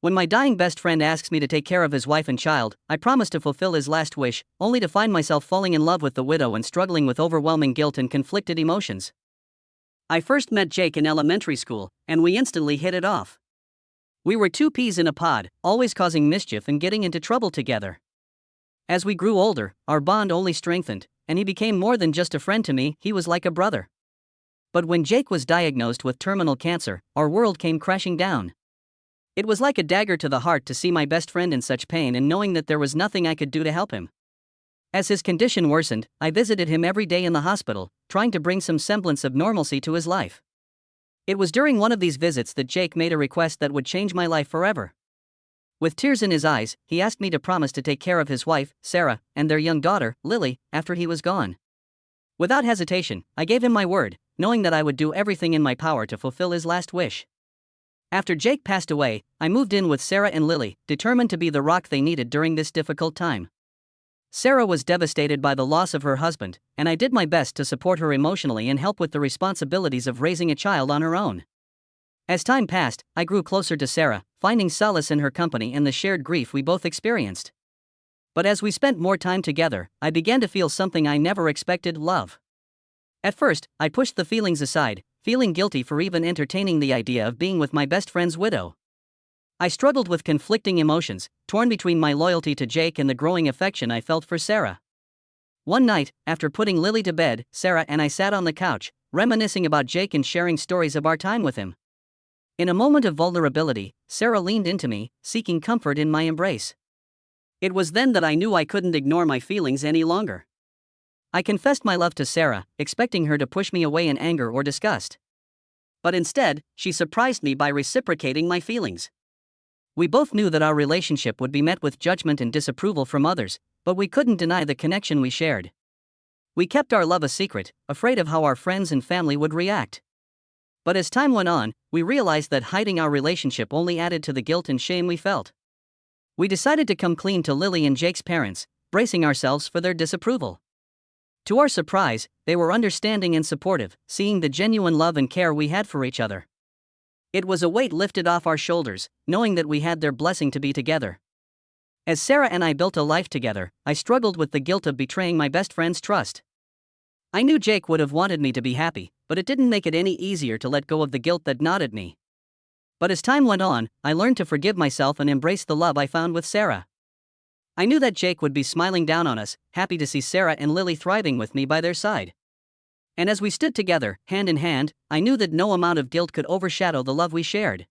When my dying best friend asks me to take care of his wife and child, I promise to fulfill his last wish, only to find myself falling in love with the widow and struggling with overwhelming guilt and conflicted emotions. I first met Jake in elementary school, and we instantly hit it off. We were two peas in a pod, always causing mischief and getting into trouble together. As we grew older, our bond only strengthened, and he became more than just a friend to me, he was like a brother. But when Jake was diagnosed with terminal cancer, our world came crashing down. It was like a dagger to the heart to see my best friend in such pain and knowing that there was nothing I could do to help him. As his condition worsened, I visited him every day in the hospital, trying to bring some semblance of normalcy to his life. It was during one of these visits that Jake made a request that would change my life forever. With tears in his eyes, he asked me to promise to take care of his wife, Sarah, and their young daughter, Lily, after he was gone. Without hesitation, I gave him my word, knowing that I would do everything in my power to fulfill his last wish. After Jake passed away, I moved in with Sarah and Lily, determined to be the rock they needed during this difficult time. Sarah was devastated by the loss of her husband, and I did my best to support her emotionally and help with the responsibilities of raising a child on her own. As time passed, I grew closer to Sarah, finding solace in her company and the shared grief we both experienced. But as we spent more time together, I began to feel something I never expected: love. At first, I pushed the feelings aside, feeling guilty for even entertaining the idea of being with my best friend's widow. I struggled with conflicting emotions, torn between my loyalty to Jake and the growing affection I felt for Sarah. One night, after putting Lily to bed, Sarah and I sat on the couch, reminiscing about Jake and sharing stories of our time with him. In a moment of vulnerability, Sarah leaned into me, seeking comfort in my embrace. It was then that I knew I couldn't ignore my feelings any longer. I confessed my love to Sarah, expecting her to push me away in anger or disgust. But instead, she surprised me by reciprocating my feelings. We both knew that our relationship would be met with judgment and disapproval from others, but we couldn't deny the connection we shared. We kept our love a secret, afraid of how our friends and family would react. But as time went on, we realized that hiding our relationship only added to the guilt and shame we felt. We decided to come clean to Lily and Jake's parents, bracing ourselves for their disapproval. To our surprise, they were understanding and supportive, seeing the genuine love and care we had for each other. It was a weight lifted off our shoulders, knowing that we had their blessing to be together. As Sarah and I built a life together, I struggled with the guilt of betraying my best friend's trust. I knew Jake would have wanted me to be happy, but it didn't make it any easier to let go of the guilt that gnawed at me. But as time went on, I learned to forgive myself and embrace the love I found with Sarah. I knew that Jake would be smiling down on us, happy to see Sarah and Lily thriving with me by their side. And as we stood together, hand in hand, I knew that no amount of guilt could overshadow the love we shared.